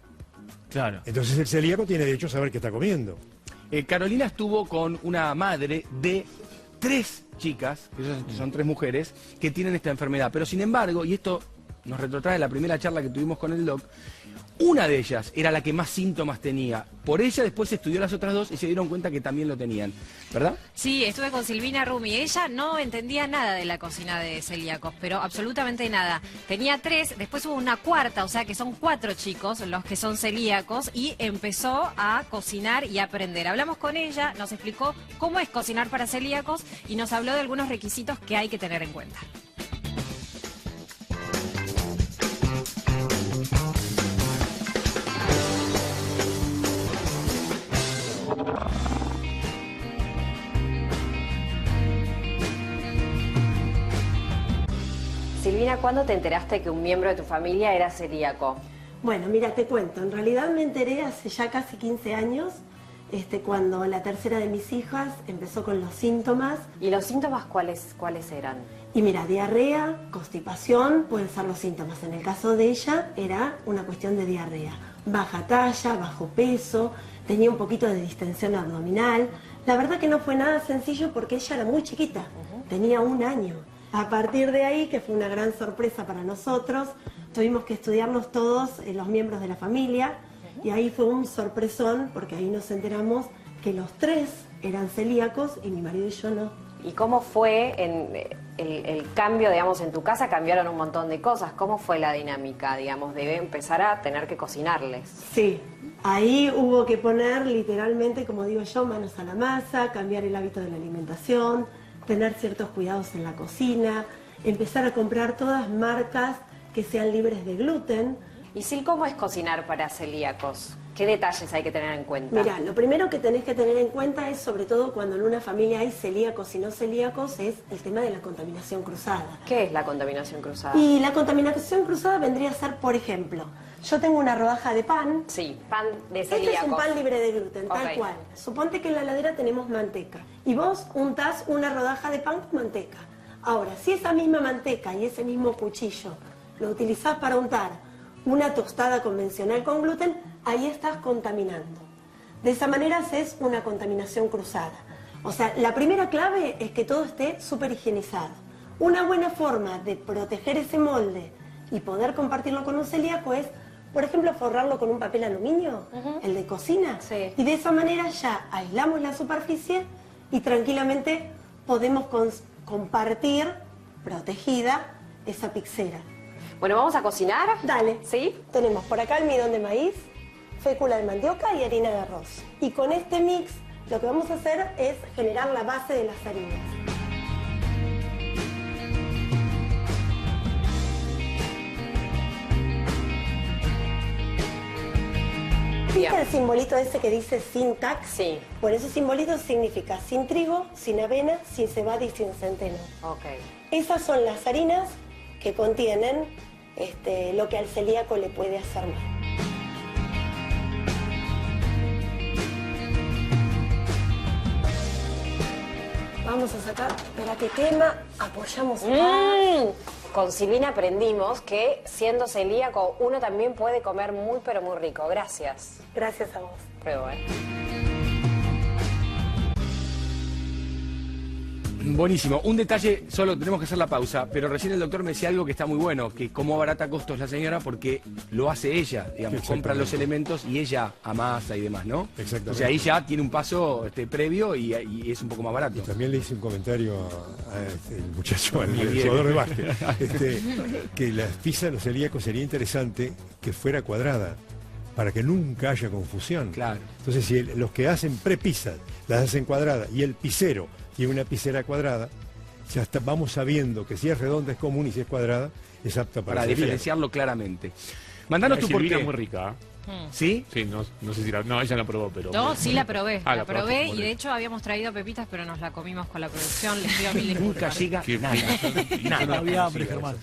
Claro. Entonces el celíaco tiene derecho a saber qué está comiendo. Carolina estuvo con una madre de 3 chicas, que son 3 mujeres, que tienen esta enfermedad. Pero sin embargo, y esto nos retrotrae la primera charla que tuvimos con el doc, una de ellas era la que más síntomas tenía. Por ella después se estudió las otras 2 y se dieron cuenta que también lo tenían, ¿verdad? Sí, estuve con Silvina Rumi. Ella no entendía nada de la cocina de celíacos, pero absolutamente nada. Tenía 3, después hubo una cuarta, o sea que son 4 chicos los que son celíacos y empezó a cocinar y a aprender. Hablamos con ella, nos explicó cómo es cocinar para celíacos y nos habló de algunos requisitos que hay que tener en cuenta. Silvina, ¿cuándo te enteraste que un miembro de tu familia era celíaco? Bueno, mira, te cuento. En realidad me enteré hace ya casi 15 años cuando la tercera de mis hijas empezó con los síntomas. ¿Y los síntomas cuáles eran? Y mira, diarrea, constipación, pueden ser los síntomas. En el caso de ella era una cuestión de diarrea. Baja talla, bajo peso, tenía un poquito de distensión abdominal. La verdad que no fue nada sencillo porque ella era muy chiquita, tenía 1 año. A partir de ahí, que fue una gran sorpresa para nosotros, tuvimos que estudiarnos todos los miembros de la familia y ahí fue un sorpresón porque ahí nos enteramos que los 3 eran celíacos y mi marido y yo no. ¿Y cómo fue el cambio, digamos, en tu casa? Cambiaron un montón de cosas. ¿Cómo fue la dinámica, digamos, de empezar a tener que cocinarles? Sí, ahí hubo que poner literalmente, como digo yo, manos a la masa, cambiar el hábito de la alimentación, tener ciertos cuidados en la cocina, empezar a comprar todas marcas que sean libres de gluten. Y Sil, ¿cómo es cocinar para celíacos? ¿Qué detalles hay que tener en cuenta? Mira, lo primero que tenés que tener en cuenta es, sobre todo cuando en una familia hay celíacos y no celíacos, es el tema de la contaminación cruzada. ¿Qué es la contaminación cruzada? Y la contaminación cruzada vendría a ser, por ejemplo, yo tengo una rodaja de pan. Sí, pan de celíacos. Este es un pan libre de gluten, tal Ok. cual. Suponte que en la heladera tenemos manteca y vos untás una rodaja de pan con manteca. Ahora, si esa misma manteca y ese mismo cuchillo lo utilizás para untar una tostada convencional con gluten, ahí estás contaminando. De esa manera haces una contaminación cruzada. O sea, la primera clave es que todo esté súper higienizado. Una buena forma de proteger ese molde y poder compartirlo con un celíaco es, por ejemplo, forrarlo con un papel aluminio, el de cocina. Sí. Y de esa manera ya aislamos la superficie y tranquilamente podemos compartir, protegida, esa pixera. Bueno, ¿vamos a cocinar? Dale. ¿Sí? Tenemos por acá almidón de maíz, fécula de mandioca y harina de arroz. Y con este mix lo que vamos a hacer es generar la base de las harinas. Bien. ¿Viste el simbolito ese que dice sin tac? Sí. Bueno, ese simbolito significa sin trigo, sin avena, sin cebada y sin centeno. Ok. Esas son las harinas que contienen lo que al celíaco le puede hacer mal. Vamos a sacar, espera que quema, apoyamos acá. Con Silvina aprendimos que siendo celíaco uno también puede comer muy pero muy rico. Gracias. Gracias a vos. Pruebo, Buenísimo. Un detalle, solo tenemos que hacer la pausa, pero recién el doctor me decía algo que está muy bueno, que cómo abarata costos la señora porque lo hace ella, digamos, compra los elementos y ella amasa y demás, ¿no? Exactamente. O sea, ahí ya tiene un paso previo y es un poco más barato. Y también le hice un comentario al muchacho, al jugador de básquet, que la pizza de los celíacos sería interesante que fuera cuadrada, para que nunca haya confusión. Claro. Entonces, si los que hacen pre-pizzas las hacen cuadradas y el pizzero tiene una pizzera cuadrada, ya vamos sabiendo que si es redonda es común y si es cuadrada es apta para celíaco. Diferenciarlo claramente. Mandanos tu Silvina porqué. es muy rica. ¿Sí? Sí, no sé si no, ella la probó, pero... No, sí la probé. Ah, la probé probaste, y muy de bien. hecho habíamos traído pepitas, pero nos la comimos con la producción. Les pido mil Nunca disculpas. llega Qué nada. No había hambre, Germán.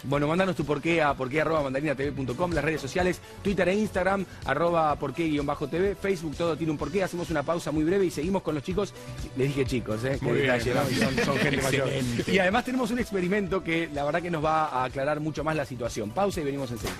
Bueno, mandanos tu porqué a porqué@mandarinatv.com, las redes sociales, Twitter e Instagram, @porqué_tv, Facebook, todo tiene un porqué. Hacemos una pausa muy breve y seguimos con los chicos. Les dije chicos, qué Muy bien, detalle, ¿no? Son gente mayor. Excelente. Y además tenemos un experimento que la verdad que nos va a aclarar mucho más la situación. Pausa y venimos enseguida.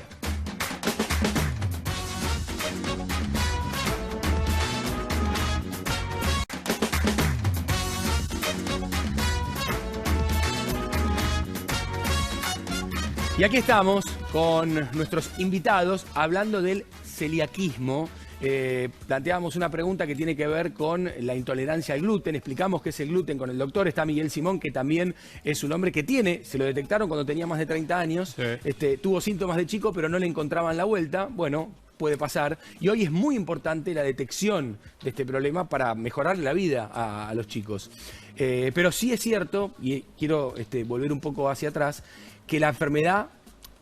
Y aquí estamos con nuestros invitados hablando del celiaquismo. Planteábamos una pregunta que tiene que ver con la intolerancia al gluten. Explicamos qué es el gluten con el doctor. Está Miguel Simón, que también es un hombre que se lo detectaron cuando tenía más de 30 años. Sí. Tuvo síntomas de chico, pero no le encontraban la vuelta. Bueno, puede pasar. Y hoy es muy importante la detección de este problema para mejorar la vida a los chicos. Pero sí es cierto, y quiero volver un poco hacia atrás, que la enfermedad,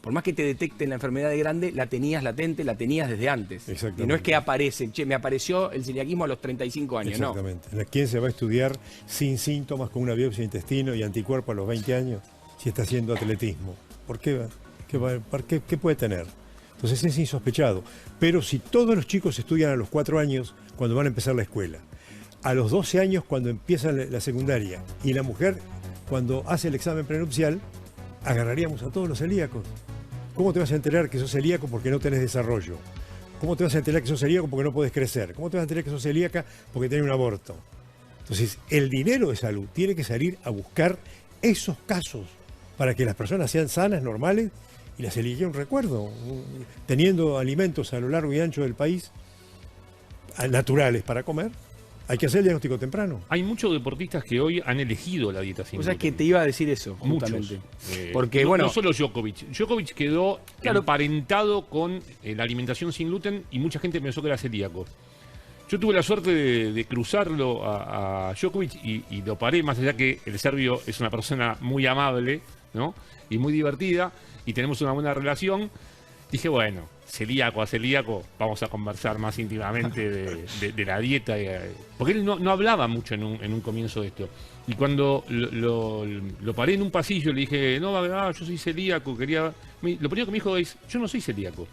por más que te detecten la enfermedad de grande, la tenías latente, la tenías desde antes. Exactamente. Y no es que aparece, me apareció el celiaquismo a los 35 años, no. Exactamente. ¿Quién se va a estudiar sin síntomas con una biopsia de intestino y anticuerpo a los 20 años si está haciendo atletismo? ¿Por qué? ¿Qué puede tener? Entonces es insospechado. Pero si todos los chicos estudian a los 4 años, cuando van a empezar la escuela. A los 12 años cuando empieza la secundaria. Y la mujer cuando hace el examen prenupcial, agarraríamos a todos los celíacos. ¿Cómo te vas a enterar que sos celíaco porque no tenés desarrollo? ¿Cómo te vas a enterar que sos celíaco porque no podés crecer? ¿Cómo te vas a enterar que sos celíaca porque tenés un aborto? Entonces, el dinero de salud tiene que salir a buscar esos casos para que las personas sean sanas, normales, y la celiaquía un recuerdo, teniendo alimentos a lo largo y ancho del país naturales para comer. Hay que hacer el diagnóstico temprano. Hay muchos deportistas que hoy han elegido la dieta sin O sea, gluten. que te iba a decir eso, justamente. Porque, no solo Djokovic. Djokovic quedó emparentado con la alimentación sin gluten y mucha gente pensó que era celíaco. Yo tuve la suerte de cruzarlo a Djokovic y lo paré, más allá que el serbio es una persona muy amable, ¿no? Y muy divertida, y tenemos una buena relación. Dije, bueno, celíaco a celíaco, vamos a conversar más íntimamente de la dieta. Porque él no hablaba mucho en un comienzo de esto. Y cuando lo paré en un pasillo, le dije, no, yo soy celíaco, lo primero que me dijo es, yo no soy celíaco.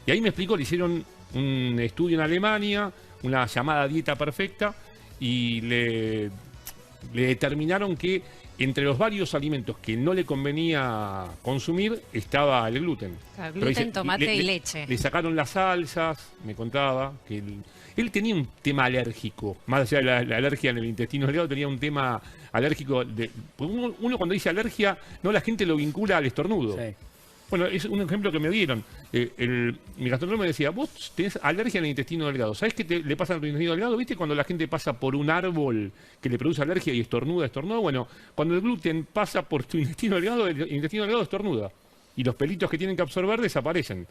Y ahí me explicó, le hicieron un estudio en Alemania, una llamada dieta perfecta, y le determinaron que entre los varios alimentos que no le convenía consumir estaba el gluten. Gluten, tomate y leche. Le sacaron las salsas, me contaba, que él tenía un tema alérgico, más allá de la alergia en el intestino delgado, tenía un tema alérgico. Uno cuando dice alergia, no, la gente lo vincula al estornudo. Sí. Bueno, es un ejemplo que me dieron. Mi gastrónomo me decía, vos tenés alergia en el intestino delgado. ¿Sabés qué le pasa al intestino delgado? ¿Viste cuando la gente pasa por un árbol que le produce alergia y estornuda? Bueno, cuando el gluten pasa por tu intestino delgado, el intestino delgado estornuda. Y los pelitos que tienen que absorber desaparecen.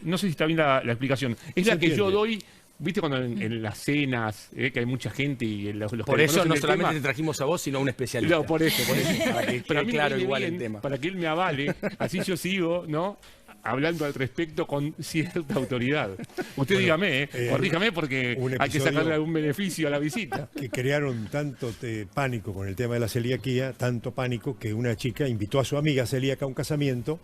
No sé si está bien la explicación. Es la que yo doy. ¿Viste cuando en las cenas, que hay mucha gente y los por eso no solamente te trajimos a vos, sino a un especialista? No, por eso. Para que quede claro igual el tema. Para que él me avale, así yo sigo, ¿no? Hablando al respecto con cierta autoridad. Usted dígame, corríjame porque hay que sacarle algún beneficio a la visita. Que crearon tanto pánico con el tema de la celiaquía, tanto pánico que una chica invitó a su amiga celíaca a un casamiento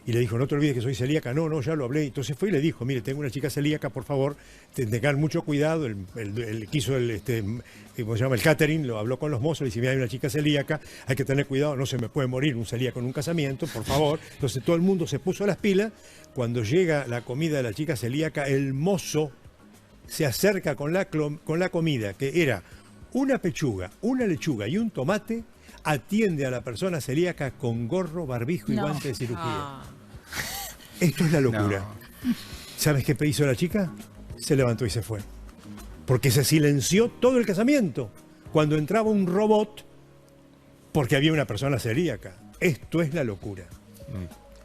y le dijo, no te olvides que soy celíaca. No, ya lo hablé. Entonces fue y le dijo, mire, tengo una chica celíaca, por favor, tengan mucho cuidado. El quiso ¿cómo se llama? El catering, lo habló con los mozos, le dice, mira, hay una chica celíaca, hay que tener cuidado, no se me puede morir un celíaco en un casamiento, por favor. Entonces todo el mundo se puso a las pilas. Cuando llega la comida de la chica celíaca, el mozo se acerca con la comida, que era una pechuga, una lechuga y un tomate, atiende a la persona celíaca con gorro, barbijo y guante de cirugía. Esto es la locura. No. ¿Sabes qué hizo la chica? Se levantó y se fue. Porque se silenció todo el casamiento cuando entraba un robot porque había una persona celíaca. Esto es la locura.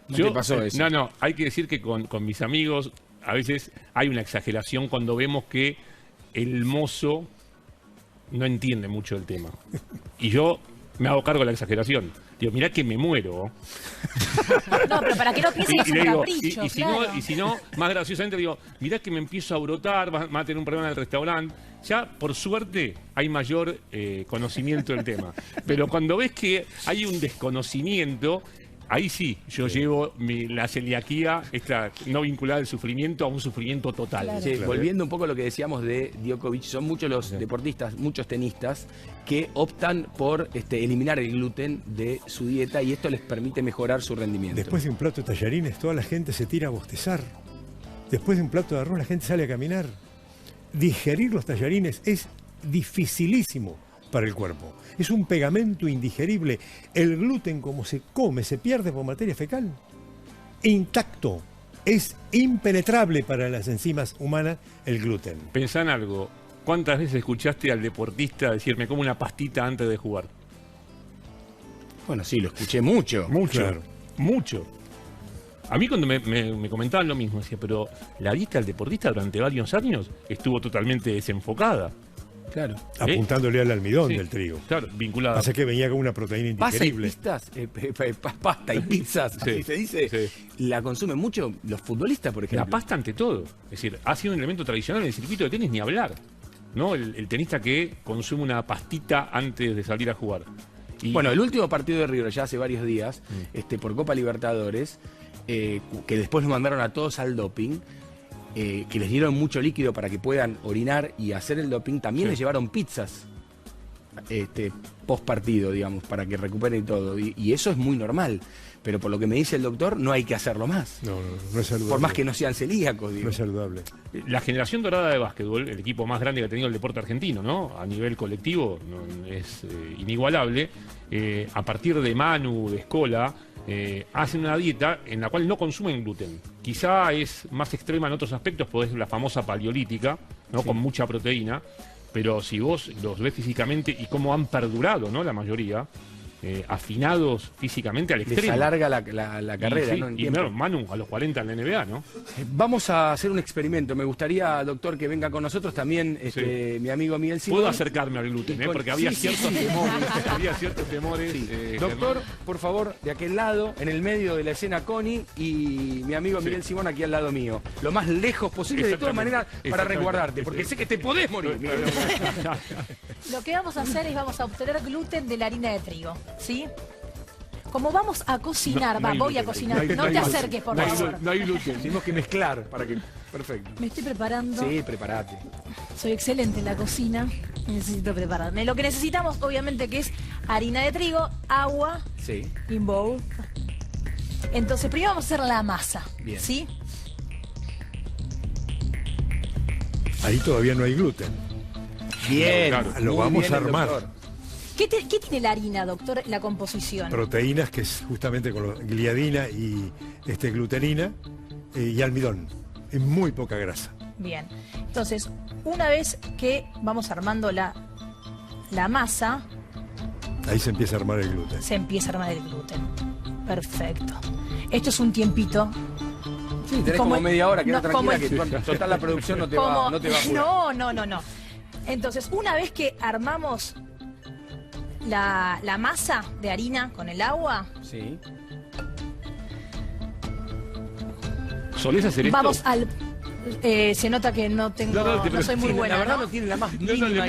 ¿No te pasó eso? No, hay que decir que con mis amigos a veces hay una exageración cuando vemos que el mozo no entiende mucho el tema. Y yo me hago cargo de la exageración. Digo, mirá que me muero. No, pero para que no piensen que es un capricho, y si no, más graciosamente digo, mirá que me empiezo a brotar, va a tener un problema en el restaurante. Ya, por suerte, hay mayor conocimiento del tema. Pero cuando ves que hay un desconocimiento, ahí sí, yo llevo la celiaquía, esta no vinculada al sufrimiento, a un sufrimiento total. Claro. Sí, volviendo un poco a lo que decíamos de Djokovic, son muchos los deportistas, muchos tenistas, que optan por eliminar el gluten de su dieta y esto les permite mejorar su rendimiento. Después de un plato de tallarines, toda la gente se tira a bostezar. Después de un plato de arroz, la gente sale a caminar. Digerir los tallarines es dificilísimo para el cuerpo. Es un pegamento indigerible. El gluten, como se come, se pierde por materia fecal. Intacto. Es impenetrable para las enzimas humanas el gluten. Pensá en algo. ¿Cuántas veces escuchaste al deportista decir, me como una pastita antes de jugar? Bueno, sí, lo escuché mucho. Mucho. A mí cuando me comentaban lo mismo, decía, pero la dieta del deportista durante varios años estuvo totalmente desenfocada. Claro. Apuntándole al almidón del trigo. Claro, vinculada. Pasa que venía con una proteína indigerible. Pasta y pizzas, así se dice. ¿La consumen mucho los futbolistas, por ejemplo? La pasta ante todo. Es decir, ha sido un elemento tradicional en el circuito de tenis, ni hablar. ¿No? El tenista que consume una pastita antes de salir a jugar. Bueno, el último partido de River, ya hace varios días, por Copa Libertadores, que después nos mandaron a todos al doping, que les dieron mucho líquido para que puedan orinar y hacer el doping, también les llevaron pizzas post partido, digamos, para que recuperen todo. Y eso es muy normal. Pero por lo que me dice el doctor, no hay que hacerlo más. No es saludable. Por más que no sean celíacos, digo. No es saludable. La generación dorada de básquetbol, el equipo más grande que ha tenido el deporte argentino, ¿no? A nivel colectivo, es inigualable. A partir de Manu, de Escola, hacen una dieta en la cual no consumen gluten. Quizá es más extrema en otros aspectos, porque es la famosa paleolítica, ¿no? Sí. Con mucha proteína. Pero si vos los ves físicamente y cómo han perdurado, ¿no? La mayoría, afinados físicamente al extremo. Les alarga la carrera, sí, ¿no? Y claro, Manu a los 40 en la NBA, ¿no? Vamos a hacer un experimento. Me gustaría, doctor, que venga con nosotros también mi amigo Miguel Simón. Puedo acercarme al gluten, porque había ciertos temores. Había ciertos temores. Sí. Doctor, por favor, de aquel lado, en el medio de la escena, Connie y mi amigo Miguel Simón aquí al lado mío. Lo más lejos posible, de todas maneras, para resguardarte, porque sé que te podés morir, Miguel. Lo que vamos a hacer es vamos a obtener gluten de la harina de trigo, ¿sí? Como vamos a cocinar, voy a cocinar, no te acerques, por favor. No hay gluten, tenemos que mezclar para que... Perfecto. Me estoy preparando. Sí, prepárate. Soy excelente en la cocina, necesito prepararme. Lo que necesitamos, obviamente, que es harina de trigo, agua, sí, y un bowl. Entonces, primero vamos a hacer la masa, bien, ¿sí? Ahí todavía no hay gluten. Bien, claro, lo vamos a armar. ¿Qué tiene la harina, doctor, la composición? Proteínas, que es justamente con gliadina y glutenina y almidón. Es muy poca grasa. Bien. Entonces, una vez que vamos armando la masa... Ahí se empieza a armar el gluten. Se empieza a armar el gluten. Perfecto. Esto es un tiempito. Sí, tenés como media hora, queda tranquila que total la producción no te va a apurar. No. Entonces, una vez que armamos la masa de harina con el agua, sí, ¿solés hacer esto? vamos al... se nota que no soy muy buena. La verdad ¿no? no tiene la más mínima idea.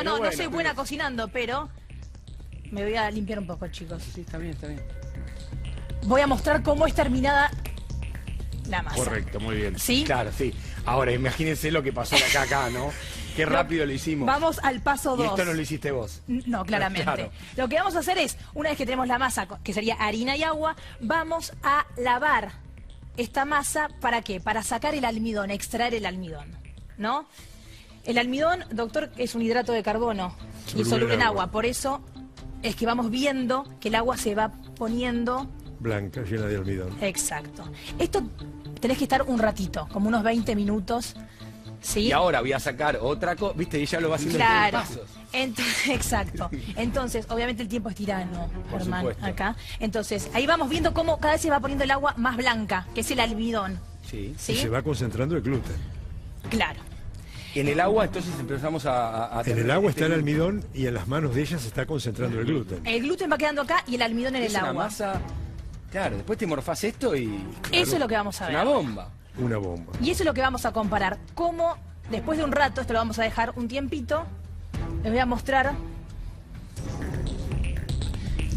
No soy buena cocinando, pero me voy a limpiar un poco, chicos. Sí, está bien. Voy a mostrar cómo es terminada la masa. Correcto, muy bien. ¿Sí? Claro, sí. Ahora, imagínense lo que pasó de acá, ¿no? Qué rápido lo hicimos. Vamos al paso 2. Y esto no lo hiciste vos. No, claramente. Claro. Lo que vamos a hacer es, una vez que tenemos la masa, que sería harina y agua, vamos a lavar esta masa, ¿para qué? Para sacar el almidón, extraer el almidón, ¿no? El almidón, doctor, es un hidrato de carbono y soluble en agua. Por eso es que vamos viendo que el agua se va poniendo... blanca, llena de almidón. Exacto. Esto tenés que estar un ratito, como unos 20 minutos. ¿Sí? Y ahora voy a sacar otra cosa, viste, y ya lo va haciendo claro, en pasos. Exacto. Entonces, obviamente el tiempo es tirano, Por Germán, supuesto. acá. Entonces, ahí vamos viendo cómo cada vez se va poniendo el agua más blanca, que es el almidón. Sí. ¿Sí? Y se va concentrando el gluten. Claro. En el agua, entonces empezamos a en el agua está el almidón y en las manos de ella se está concentrando el gluten. El gluten va quedando acá y el almidón en el una agua. masa. Claro, después te morfás esto y... Eso es lo que vamos a ver. Una bomba. Una bomba. Y eso es lo que vamos a comparar. Cómo, después de un rato, esto lo vamos a dejar un tiempito, les voy a mostrar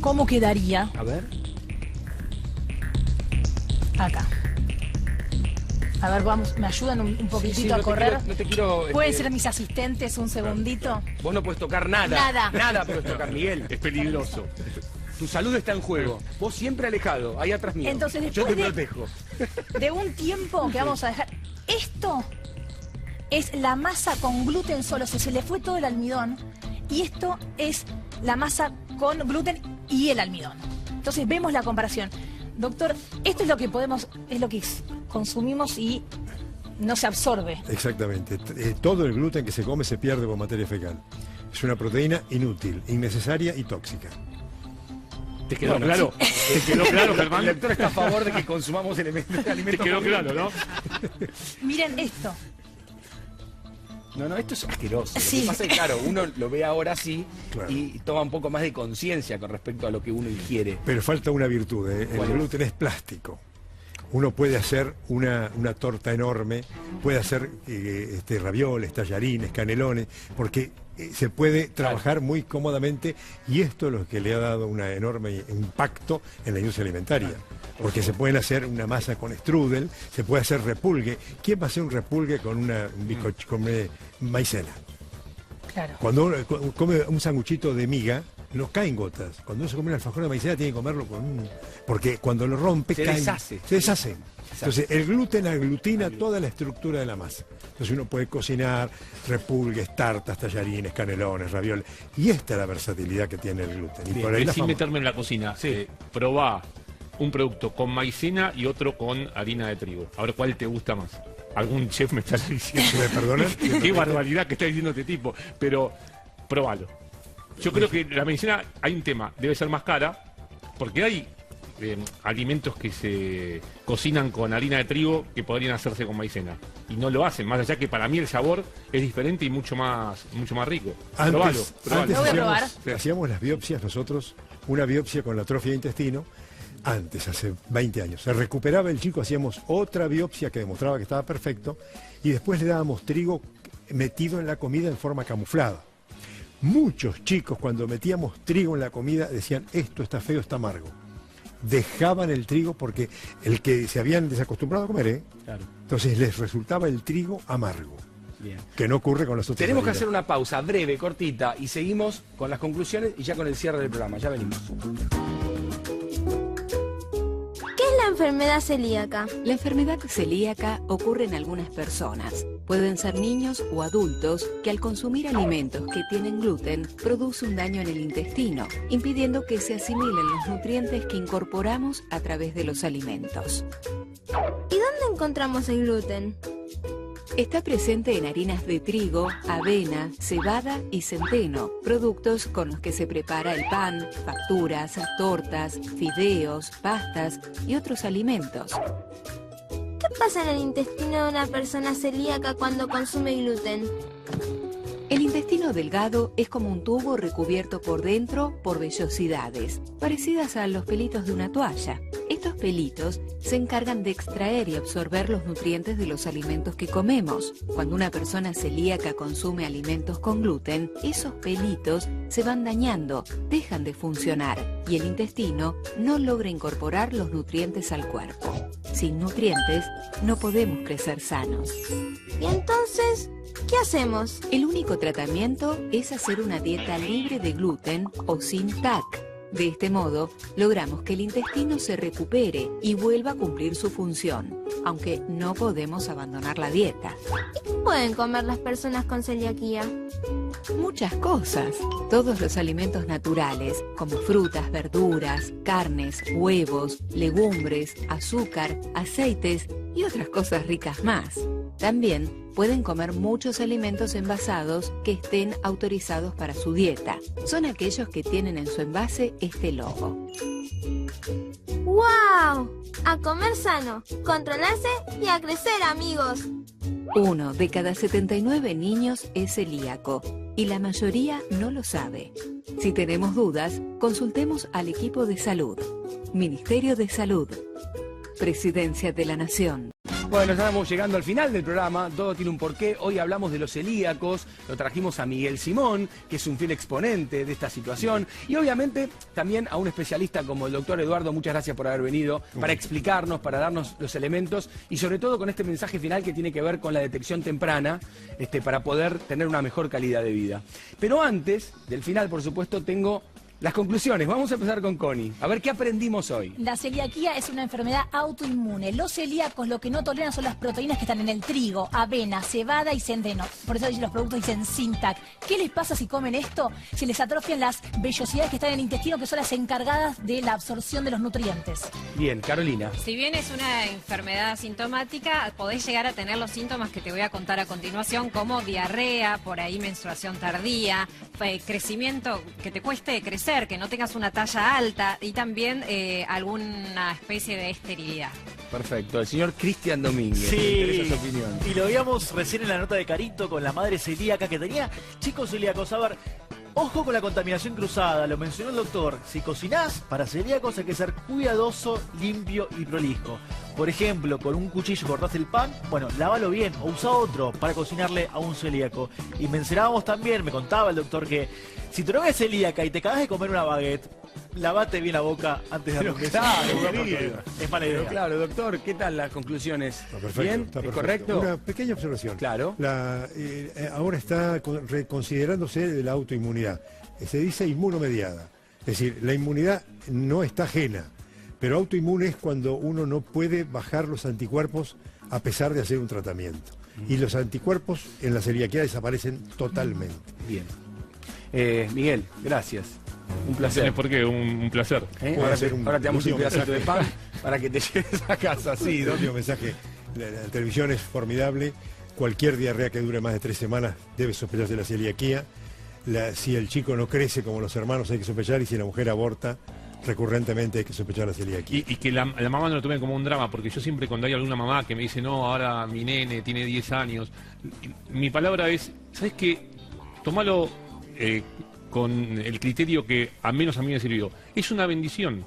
cómo quedaría. A ver. Acá. A ver, vamos, me ayudan un poquitito a correr. No te quiero, ¿Pueden ser mis asistentes un segundito? Vos no puedes tocar nada. Nada puedes tocar, Miguel. Es peligroso. Tu salud está en juego. Vos siempre alejado, ahí atrás mío. Entonces, yo te después protejo. de un tiempo que vamos a dejar... Esto es la masa con gluten solo, se le fue todo el almidón. Y esto es la masa con gluten y el almidón. Entonces vemos la comparación. Doctor, esto es lo que consumimos y no se absorbe. Exactamente. Todo el gluten que se come se pierde por materia fecal. Es una proteína inútil, innecesaria y tóxica. ¿Te quedó claro? ¿Te quedó claro, Germán? El doctor está a favor de que consumamos alimentos. Te quedó claro, ¿no? Miren esto. No, esto es asqueroso. Sí. Lo que pasa es, claro, uno lo ve ahora sí, claro, y toma un poco más de conciencia con respecto a lo que uno ingiere. Pero falta una virtud. El ¿Cuál es? gluten es plástico. uno puede hacer una torta enorme, puede hacer ravioles, tallarines, canelones, porque se puede trabajar muy cómodamente, y esto es lo que le ha dado un enorme impacto en la industria alimentaria. Porque se pueden hacer una masa con strudel, se puede hacer repulgue. ¿Quién va a hacer un repulgue con con maicena? Claro. Cuando uno come un sanguchito de miga, no caen gotas. Cuando uno se come un alfajor de maicena, tiene que comerlo con un... Porque cuando lo rompe, Se caen, deshace. se deshace. Entonces, el gluten aglutina toda la estructura de la masa. Entonces, uno puede cocinar repulgues, tartas, tallarines, canelones, ravioles. Y esta es la versatilidad que tiene el gluten. Y por ahí la Sin fama. meterme en la cocina, probá un producto con maicena y otro con harina de trigo. Ahora, ¿cuál te gusta más? Algún chef me está diciendo. ¿Me perdonan? Qué barbaridad que está diciendo este tipo. Pero probalo. Yo creo que la maicena, hay un tema, debe ser más cara, porque hay alimentos que se cocinan con harina de trigo que podrían hacerse con maicena. Y no lo hacen, más allá que para mí el sabor es diferente y mucho más rico. Probalo. Lo voy a probar. Hacíamos las biopsias nosotros, una biopsia con la atrofia de intestino, antes, hace 20 años. Se recuperaba el chico, hacíamos otra biopsia que demostraba que estaba perfecto, y después le dábamos trigo metido en la comida en forma camuflada. Muchos chicos, cuando metíamos trigo en la comida, decían, esto está feo, está amargo. Dejaban el trigo porque el que se habían desacostumbrado a comer, Claro. entonces les resultaba el trigo amargo. Bien. Que no ocurre con los otros. Tenemos que harinas. hacer una pausa breve, cortita, y seguimos con las conclusiones y ya con el cierre del programa. Ya venimos. ¿Qué es la enfermedad celíaca? La enfermedad celíaca ocurre en algunas personas. Pueden ser niños o adultos que al consumir alimentos que tienen gluten produce un daño en el intestino, impidiendo que se asimilen los nutrientes que incorporamos a través de los alimentos. ¿Y dónde encontramos el gluten? Está presente en harinas de trigo, avena, cebada y centeno, productos con los que se prepara el pan, facturas, tortas, fideos, pastas y otros alimentos. ¿Qué pasa en el intestino de una persona celíaca cuando consume gluten? El intestino delgado es como un tubo recubierto por dentro por vellosidades, parecidas a los pelitos de una toalla. Estos pelitos se encargan de extraer y absorber los nutrientes de los alimentos que comemos. Cuando una persona celíaca consume alimentos con gluten, esos pelitos se van dañando, dejan de funcionar y el intestino no logra incorporar los nutrientes al cuerpo. Sin nutrientes, no podemos crecer sanos. ¿Y entonces qué hacemos? El único tratamiento es hacer una dieta libre de gluten o sin TAC. De este modo, logramos que el intestino se recupere y vuelva a cumplir su función, aunque no podemos abandonar la dieta. ¿Y qué pueden comer las personas con celiaquía? Muchas cosas. Todos los alimentos naturales, como frutas, verduras, carnes, huevos, legumbres, azúcar, aceites y otras cosas ricas más. También pueden comer muchos alimentos envasados que estén autorizados para su dieta. Son aquellos que tienen en su envase este logo. ¡Wow! A comer sano, controlarse y a crecer, amigos. 1 de cada 79 niños es celíaco y la mayoría no lo sabe. Si tenemos dudas, consultemos al equipo de salud. Ministerio de Salud. Presidencia de la Nación. Bueno, estamos llegando al final del programa, todo tiene un porqué. Hoy hablamos de los celíacos, lo trajimos a Miguel Simón, que es un fiel exponente de esta situación, y obviamente también a un especialista como el doctor Eduardo. Muchas gracias por haber venido, para explicarnos, para darnos los elementos, y sobre todo con este mensaje final que tiene que ver con la detección temprana, para poder tener una mejor calidad de vida. Pero antes del final, por supuesto, tengo las conclusiones. Vamos a empezar con Connie. A ver qué aprendimos hoy. La celiaquía es una enfermedad autoinmune. Los celíacos lo que no toleran son las proteínas que están en el trigo, avena, cebada y centeno. Por eso los productos dicen sin TAC. ¿Qué les pasa si comen esto? Se les atrofian las vellosidades que están en el intestino, que son las encargadas de la absorción de los nutrientes. Bien, Carolina. Si bien es una enfermedad asintomática, podés llegar a tener los síntomas que te voy a contar a continuación, como diarrea, por ahí menstruación tardía, crecimiento, que te cueste crecer, que no tengas una talla alta y también alguna especie de esterilidad. Perfecto. El señor Cristian Domínguez. Sí, Me interesa su opinión. y lo veíamos recién en la nota de Carito con la madre celíaca que tenía chicos celíacos. A ver, ojo con la contaminación cruzada, lo mencionó el doctor. Si cocinás para celíacos hay que ser cuidadoso, limpio y prolijo. Por ejemplo, con un cuchillo cortás el pan, bueno, lávalo bien o usa otro para cocinarle a un celíaco. Y mencionábamos también, me contaba el doctor, que si tu novia es celíaca y te acabas de comer una baguette, lavate bien la boca antes de darle un beso. Es mala idea. Pero claro, doctor, ¿qué tal las conclusiones? Está perfecto, ¿Bien? está ¿Es perfecto. correcto? Una pequeña observación. Claro. Ahora está reconsiderándose la autoinmunidad. Se dice inmunomediada. Es decir, la inmunidad no está ajena, pero autoinmune es cuando uno no puede bajar los anticuerpos a pesar de hacer un tratamiento. Y los anticuerpos en la celiaquía desaparecen totalmente. Bien. Miguel, gracias. Un placer. ¿Por qué? Un placer. Ahora te damos un último pedacito de mensaje. pan para que te lleves a casa. Sí, El último mensaje. La televisión es formidable. Cualquier diarrea que dure más de 3 semanas debe sospecharse la celiaquía. Si el chico no crece como los hermanos hay que sospechar, y si la mujer aborta recurrentemente hay que sospechar la celiaquía. Y que la mamá no lo tome como un drama, porque yo siempre cuando hay alguna mamá que me dice, no, ahora mi nene tiene 10 años, mi palabra es, ¿sabes qué? Tómalo con el criterio que al menos a mí me sirvió. Es una bendición.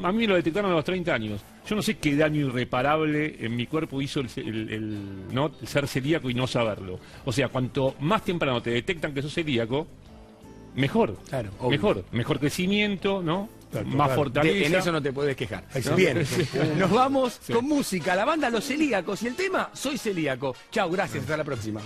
A mí me lo detectaron a los 30 años. Yo no sé qué daño irreparable en mi cuerpo hizo el ser celíaco y no saberlo. O sea, cuanto más temprano te detectan que sos celíaco, mejor. Claro, mejor crecimiento, ¿no? Claro, Más fortaleza. En eso no te puedes quejar. ¿No? Bien, nos vamos con música. La banda Los Celíacos y el tema Soy Celíaco. Chau, gracias. Hasta la próxima.